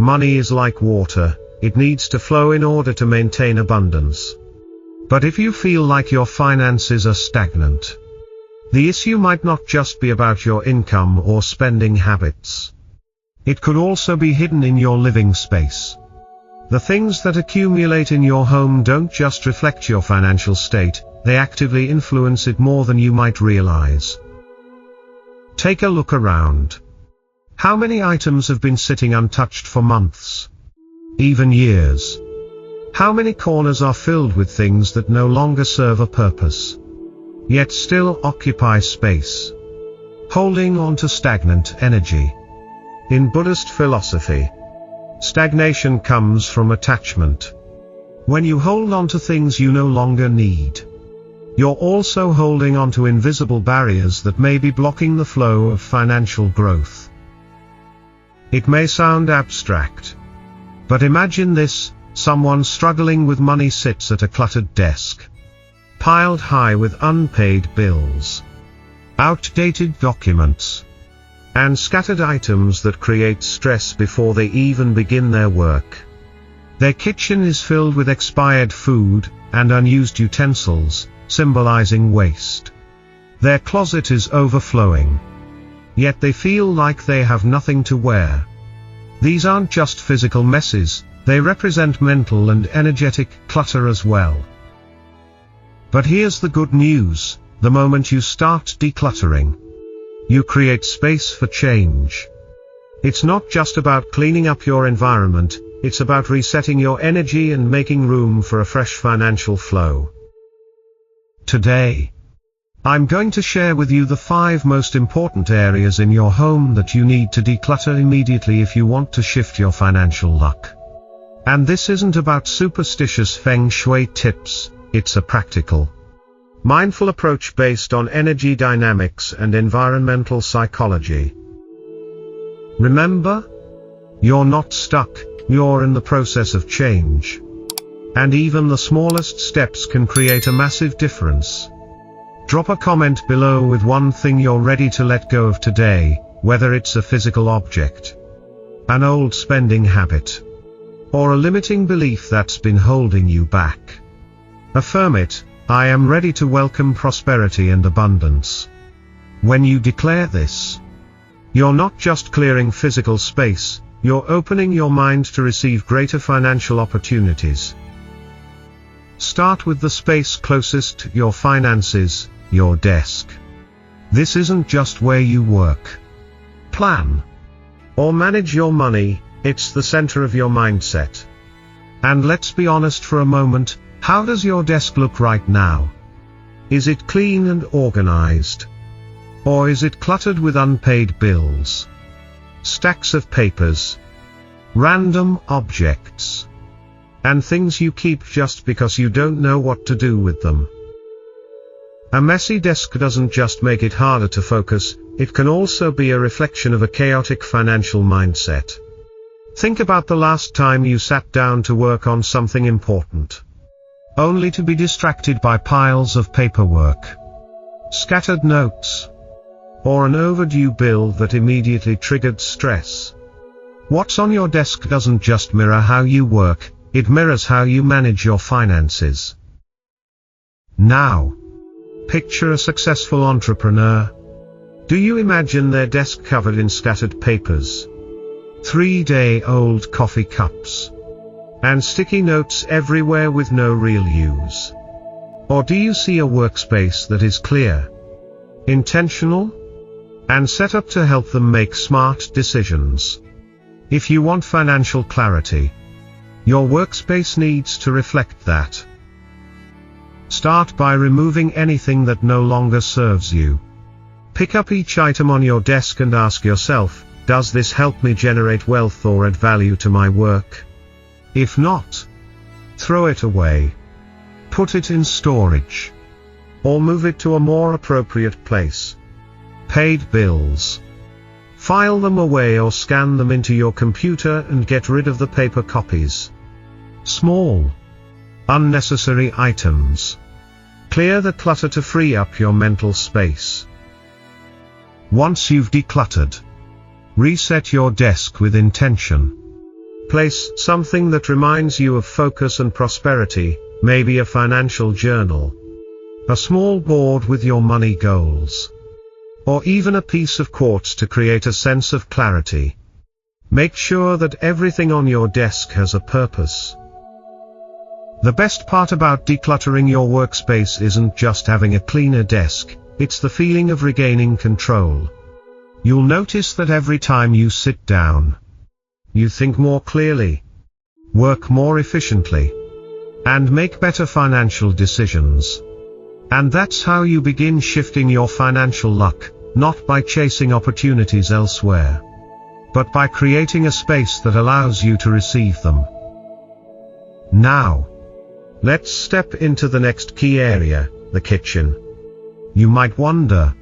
Money is like water, it needs to flow in order to maintain abundance. But if you feel like your finances are stagnant, the issue might not just be about your income or spending habits. It could also be hidden in your living space. The things that accumulate in your home don't just reflect your financial state, they actively influence it more than you might realize. Take a look around. How many items have been sitting untouched for months? Even years? How many corners are filled with things that no longer serve a purpose, yet still occupy space? Holding on to stagnant energy. In Buddhist philosophy, stagnation comes from attachment. When you hold on to things you no longer need, you're also holding on to invisible barriers that may be blocking the flow of financial growth. It may sound abstract, but imagine this: someone struggling with money sits at a cluttered desk, piled high with unpaid bills, outdated documents, and scattered items that create stress before they even begin their work. Their kitchen is filled with expired food and unused utensils, symbolizing waste. Their closet is overflowing, yet they feel like they have nothing to wear. These aren't just physical messes, they represent mental and energetic clutter as well. But here's the good news: the moment you start decluttering, you create space for change. It's not just about cleaning up your environment, it's about resetting your energy and making room for a fresh financial flow. Today, I'm going to share with you the 5 most important areas in your home that you need to declutter immediately if you want to shift your financial luck. And this isn't about superstitious Feng Shui tips, it's a practical, mindful approach based on energy dynamics and environmental psychology. Remember, you're not stuck, you're in the process of change. And even the smallest steps can create a massive difference. Drop a comment below with one thing you're ready to let go of today, whether it's a physical object, an old spending habit, or a limiting belief that's been holding you back. Affirm it: I am ready to welcome prosperity and abundance. When you declare this, you're not just clearing physical space, you're opening your mind to receive greater financial opportunities. Start with the space closest to your finances, your desk. This isn't just where you work, plan, or manage your money, it's the center of your mindset. And let's be honest for a moment, how does your desk look right now? Is it clean and organized? Or is it cluttered with unpaid bills, stacks of papers, random objects, and things you keep just because you don't know what to do with them? A messy desk doesn't just make it harder to focus, it can also be a reflection of a chaotic financial mindset. Think about the last time you sat down to work on something important, only to be distracted by piles of paperwork, scattered notes, or an overdue bill that immediately triggered stress. What's on your desk doesn't just mirror how you work, it mirrors how you manage your finances. Now, picture a successful entrepreneur. Do you imagine their desk covered in scattered papers, 3-day-old coffee cups, and sticky notes everywhere with no real use? Or do you see a workspace that is clear, intentional, and set up to help them make smart decisions? If you want financial clarity, your workspace needs to reflect that. Start by removing anything that no longer serves you. Pick up each item on your desk and ask yourself, does this help me generate wealth or add value to my work? If not, throw it away. Put it in storage, or move it to a more appropriate place. Paid bills. File them away or scan them into your computer and get rid of the paper copies. Small, unnecessary items. Clear the clutter to free up your mental space. Once you've decluttered, reset your desk with intention. Place something that reminds you of focus and prosperity, maybe a financial journal, a small board with your money goals, or even a piece of quartz to create a sense of clarity. Make sure that everything on your desk has a purpose. The best part about decluttering your workspace isn't just having a cleaner desk, it's the feeling of regaining control. You'll notice that every time you sit down, you think more clearly, work more efficiently, and make better financial decisions. And that's how you begin shifting your financial luck, not by chasing opportunities elsewhere, but by creating a space that allows you to receive them. Now, let's step into the next key area, the kitchen. You might wonder,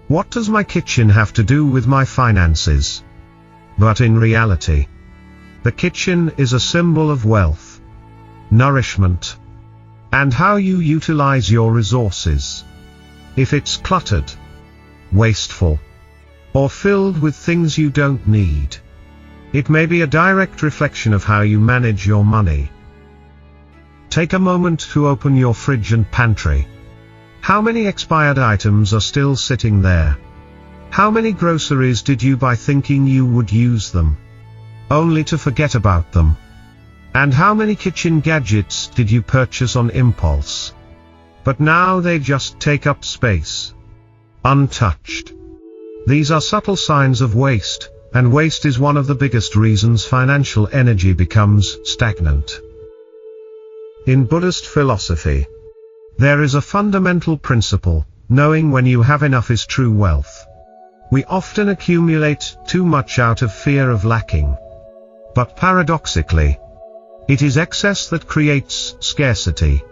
what does my kitchen have to do with my finances? But in reality, the kitchen is a symbol of wealth, nourishment, and how you utilize your resources. If it's cluttered, wasteful, or filled with things you don't need, it may be a direct reflection of how you manage your money. Take a moment to open your fridge and pantry. How many expired items are still sitting there? How many groceries did you buy thinking you would use them, only to forget about them? And how many kitchen gadgets did you purchase on impulse, but now they just take up space, untouched? These are subtle signs of waste, and waste is one of the biggest reasons financial energy becomes stagnant. In Buddhist philosophy, there is a fundamental principle: knowing when you have enough is true wealth. We often accumulate too much out of fear of lacking. But paradoxically, it is excess that creates scarcity.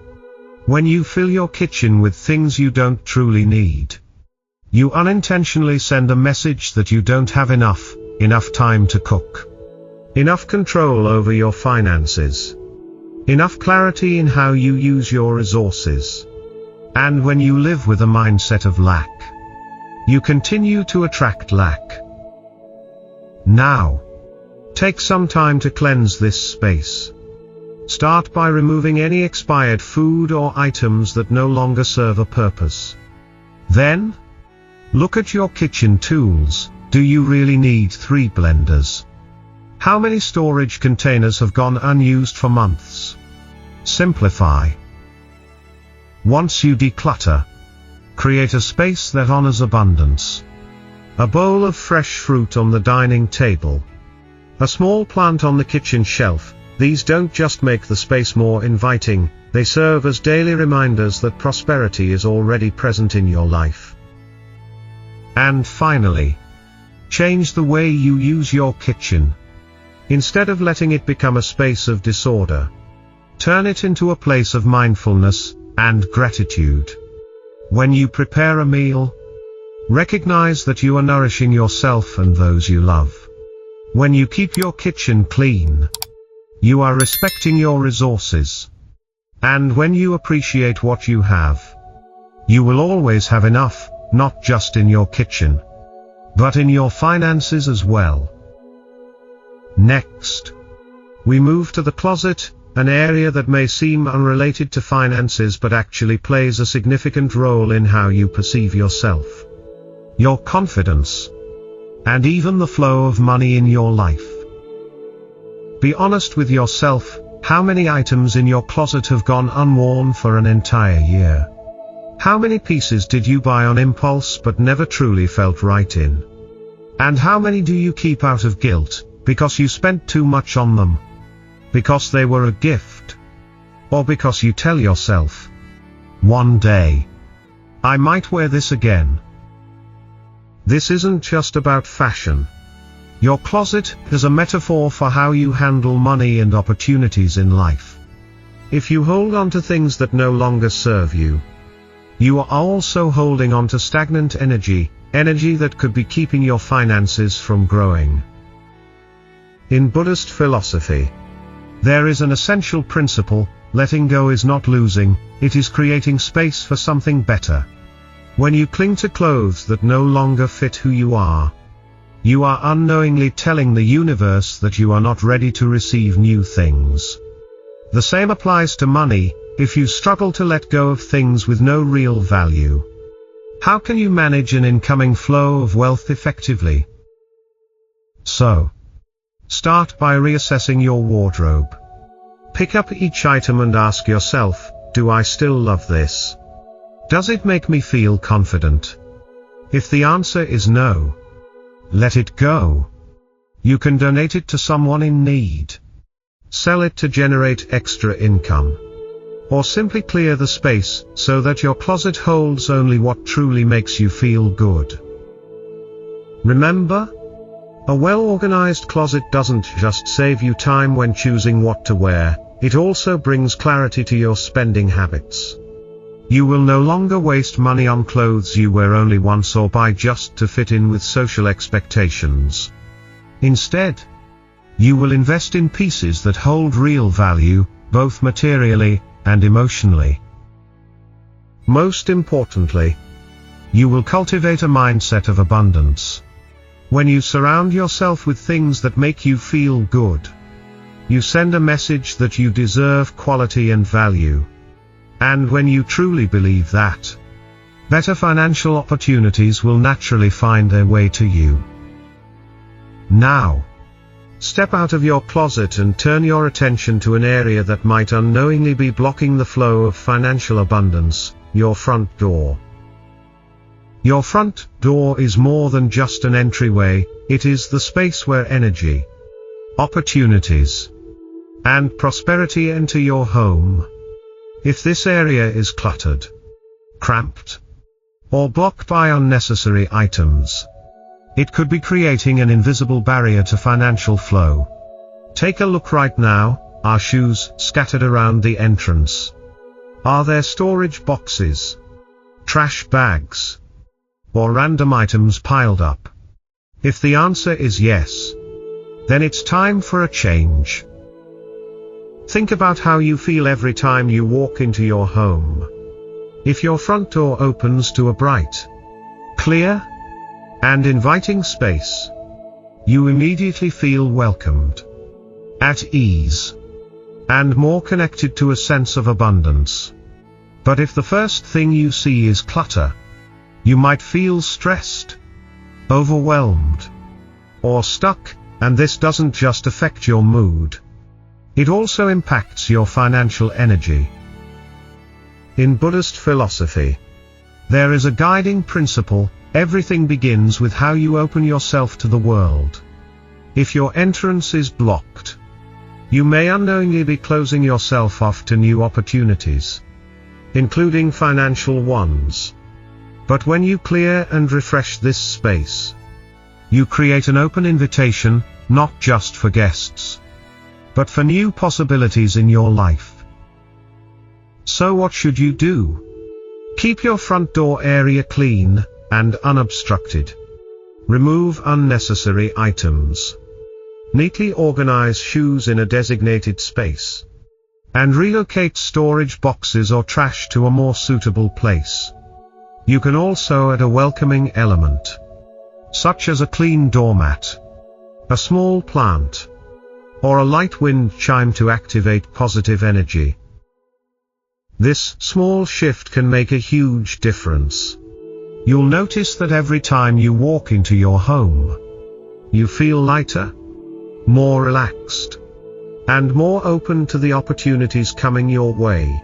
When you fill your kitchen with things you don't truly need, you unintentionally send a message that you don't have enough time to cook, enough control over your finances, enough clarity in how you use your resources. And when you live with a mindset of lack, you continue to attract lack. Now, take some time to cleanse this space. Start by removing any expired food or items that no longer serve a purpose. Then, look at your kitchen tools. Do you really need 3 blenders? How many storage containers have gone unused for months? Simplify. Once you declutter, create a space that honors abundance. A bowl of fresh fruit on the dining table, a small plant on the kitchen shelf. These don't just make the space more inviting, they serve as daily reminders that prosperity is already present in your life. And finally, change the way you use your kitchen. Instead of letting it become a space of disorder, turn it into a place of mindfulness and gratitude. When you prepare a meal, recognize that you are nourishing yourself and those you love. When you keep your kitchen clean, you are respecting your resources. And when you appreciate what you have, you will always have enough, not just in your kitchen, but in your finances as well. Next, we move to the closet, an area that may seem unrelated to finances but actually plays a significant role in how you perceive yourself, your confidence, and even the flow of money in your life. Be honest with yourself. How many items in your closet have gone unworn for an entire year? How many pieces did you buy on impulse but never truly felt right in? And how many do you keep out of guilt, because you spent too much on them? Because they were a gift? Or because you tell yourself, one day, I might wear this again? This isn't just about fashion. Your closet is a metaphor for how you handle money and opportunities in life. If you hold on to things that no longer serve you, you are also holding on to stagnant energy that could be keeping your finances from growing. In Buddhist philosophy, there is an essential principle: letting go is not losing, it is creating space for something better. When you cling to clothes that no longer fit who you are, You are unknowingly telling the universe that you are not ready to receive new things. The same applies to money. If you struggle to let go of things with no real value, how can you manage an incoming flow of wealth effectively? So, start by reassessing your wardrobe. Pick up each item and ask yourself, do I still love this? Does it make me feel confident? If the answer is no, let it go. You can donate it to someone in need, sell it to generate extra income, or simply clear the space so that your closet holds only what truly makes you feel good. Remember, a well-organized closet doesn't just save you time when choosing what to wear, it also brings clarity to your spending habits. You will no longer waste money on clothes you wear only once or buy just to fit in with social expectations. Instead, you will invest in pieces that hold real value, both materially and emotionally. Most importantly, you will cultivate a mindset of abundance. When you surround yourself with things that make you feel good, you send a message that you deserve quality and value. And when you truly believe that, better financial opportunities will naturally find their way to you. Now, step out of your closet and turn your attention to an area that might unknowingly be blocking the flow of financial abundance, your front door. Your front door is more than just an entryway, it is the space where energy, opportunities, and prosperity enter your home. If this area is cluttered, cramped, or blocked by unnecessary items, it could be creating an invisible barrier to financial flow. Take a look right now. Are shoes scattered around the entrance? Are there storage boxes, trash bags, or random items piled up? If the answer is yes, then it's time for a change. Think about how you feel every time you walk into your home. If your front door opens to a bright, clear, and inviting space, you immediately feel welcomed, at ease, and more connected to a sense of abundance. But if the first thing you see is clutter, you might feel stressed, overwhelmed, or stuck, and this doesn't just affect your mood. It also impacts your financial energy. In Buddhist philosophy, there is a guiding principle: everything begins with how you open yourself to the world. If your entrance is blocked, you may unknowingly be closing yourself off to new opportunities, including financial ones. But when you clear and refresh this space, you create an open invitation, not just for guests, but for new possibilities in your life. So what should you do? Keep your front door area clean and unobstructed. Remove unnecessary items. Neatly organize shoes in a designated space. And relocate storage boxes or trash to a more suitable place. You can also add a welcoming element, such as a clean doormat, a small plant, or a light wind chime to activate positive energy. This small shift can make a huge difference. You'll notice that every time you walk into your home, you feel lighter, more relaxed, and more open to the opportunities coming your way.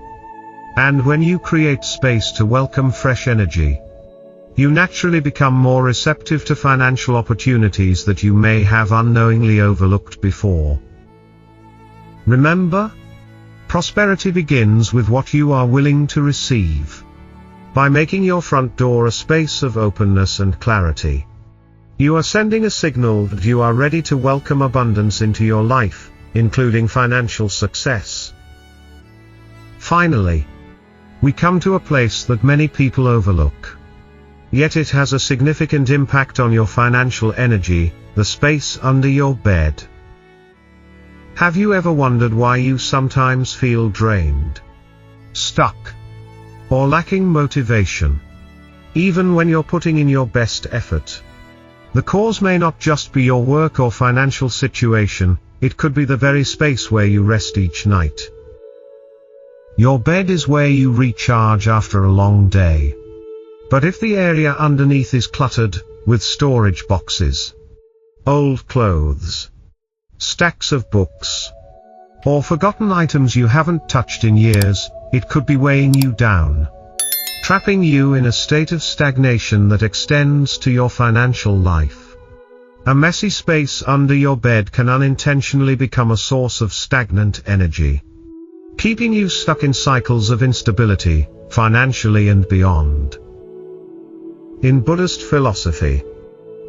And when you create space to welcome fresh energy, you naturally become more receptive to financial opportunities that you may have unknowingly overlooked before. Remember, prosperity begins with what you are willing to receive. By making your front door a space of openness and clarity, you are sending a signal that you are ready to welcome abundance into your life, including financial success. Finally, we come to a place that many people overlook. Yet it has a significant impact on your financial energy: the space under your bed. Have you ever wondered why you sometimes feel drained, stuck, or lacking motivation, even when you're putting in your best effort? The cause may not just be your work or financial situation, it could be the very space where you rest each night. Your bed is where you recharge after a long day. But if the area underneath is cluttered, with storage boxes, old clothes, stacks of books, or forgotten items you haven't touched in years, it could be weighing you down, trapping you in a state of stagnation that extends to your financial life. A messy space under your bed can unintentionally become a source of stagnant energy, keeping you stuck in cycles of instability, financially and beyond. In Buddhist philosophy,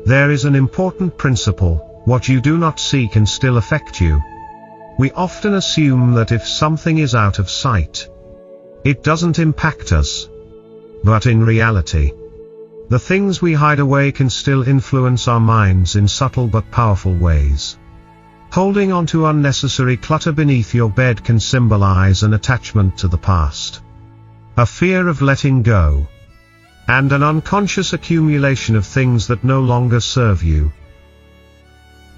there is an important principle: what you do not see can still affect you. We often assume that if something is out of sight, it doesn't impact us. But in reality, the things we hide away can still influence our minds in subtle but powerful ways. Holding on to unnecessary clutter beneath your bed can symbolize an attachment to the past, a fear of letting go, and an unconscious accumulation of things that no longer serve you.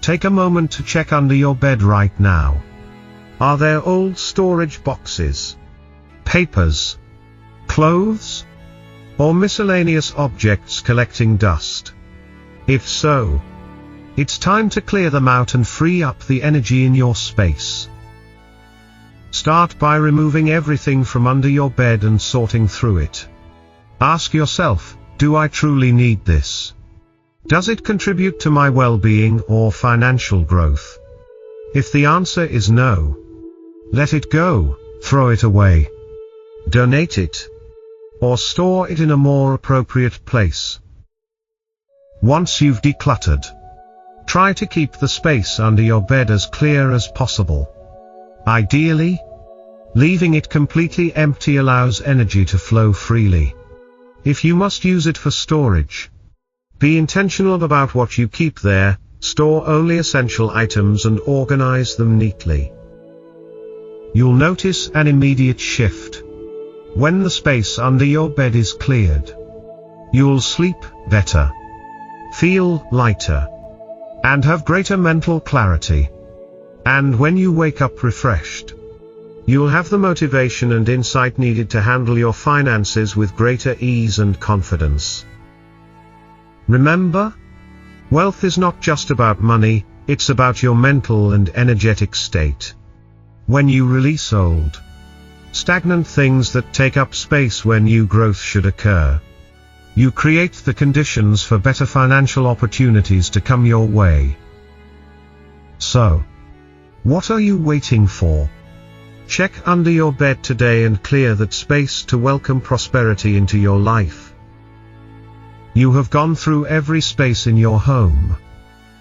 Take a moment to check under your bed right now. Are there old storage boxes, papers, clothes, or miscellaneous objects collecting dust? If so, it's time to clear them out and free up the energy in your space. Start by removing everything from under your bed and sorting through it. Ask yourself, do I truly need this? Does it contribute to my well-being or financial growth? If the answer is no, let it go, throw it away, donate it, or store it in a more appropriate place. Once you've decluttered, try to keep the space under your bed as clear as possible. Ideally, leaving it completely empty allows energy to flow freely. If you must use it for storage, be intentional about what you keep there, store only essential items and organize them neatly. You'll notice an immediate shift when the space under your bed is cleared. You'll sleep better, feel lighter, and have greater mental clarity. And when you wake up refreshed, you'll have the motivation and insight needed to handle your finances with greater ease and confidence. Remember, wealth is not just about money, it's about your mental and energetic state. When you release old, stagnant things that take up space where new growth should occur, you create the conditions for better financial opportunities to come your way. So, what are you waiting for? Check under your bed today and clear that space to welcome prosperity into your life. You have gone through every space in your home,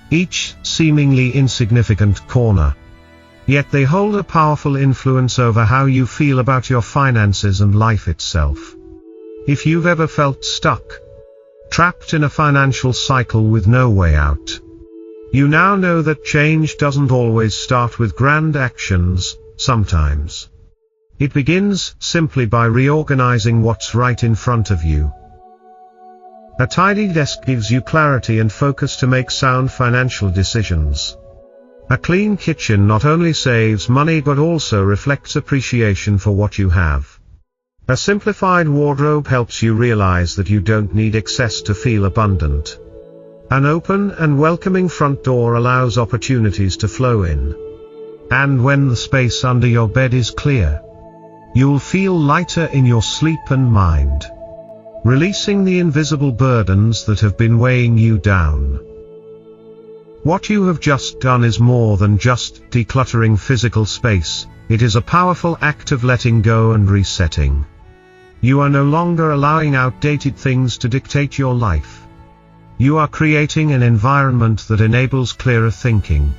each seemingly insignificant corner, yet they hold a powerful influence over how you feel about your finances and life itself. If you've ever felt stuck, trapped in a financial cycle with no way out, you now know that change doesn't always start with grand actions. Sometimes it begins simply by reorganizing what's right in front of you. A tidy desk gives you clarity and focus to make sound financial decisions. A clean kitchen not only saves money but also reflects appreciation for what you have. A simplified wardrobe helps you realize that you don't need excess to feel abundant. An open and welcoming front door allows opportunities to flow in. And when the space under your bed is clear, you'll feel lighter in your sleep and mind, releasing the invisible burdens that have been weighing you down. What you have just done is more than just decluttering physical space, it is a powerful act of letting go and resetting. You are no longer allowing outdated things to dictate your life. You are creating an environment that enables clearer thinking,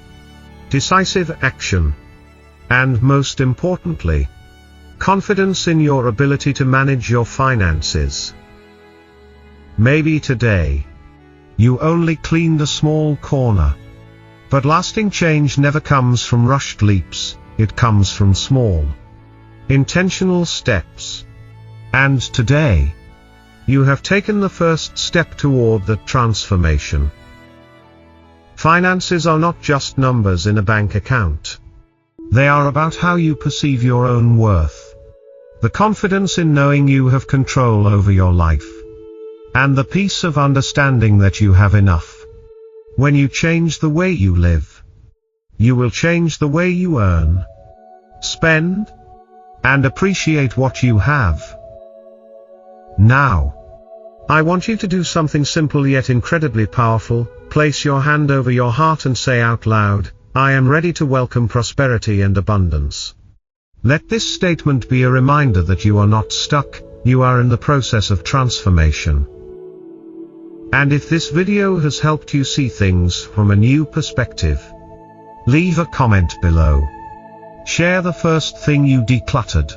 decisive action, and most importantly, confidence in your ability to manage your finances. Maybe today, you only cleaned a small corner. But lasting change never comes from rushed leaps, it comes from small, intentional steps. And today, you have taken the first step toward that transformation. Finances are not just numbers in a bank account. They are about how you perceive your own worth. The confidence in knowing you have control over your life. And the peace of understanding that you have enough. When you change the way you live, you will change the way you earn, spend, and appreciate what you have. Now, I want you to do something simple yet incredibly powerful. Place your hand over your heart and say out loud, I am ready to welcome prosperity and abundance. Let this statement be a reminder that you are not stuck, you are in the process of transformation. And if this video has helped you see things from a new perspective, leave a comment below. Share the first thing you decluttered,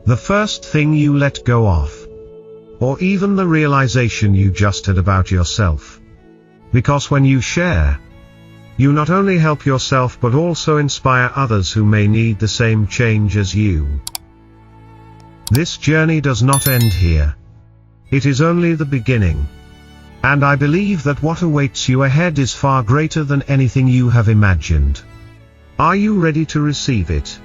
the first thing you let go of, or even the realization you just had about yourself. Because when you share, you not only help yourself but also inspire others who may need the same change as you. This journey does not end here. It is only the beginning. And I believe that what awaits you ahead is far greater than anything you have imagined. Are you ready to receive it?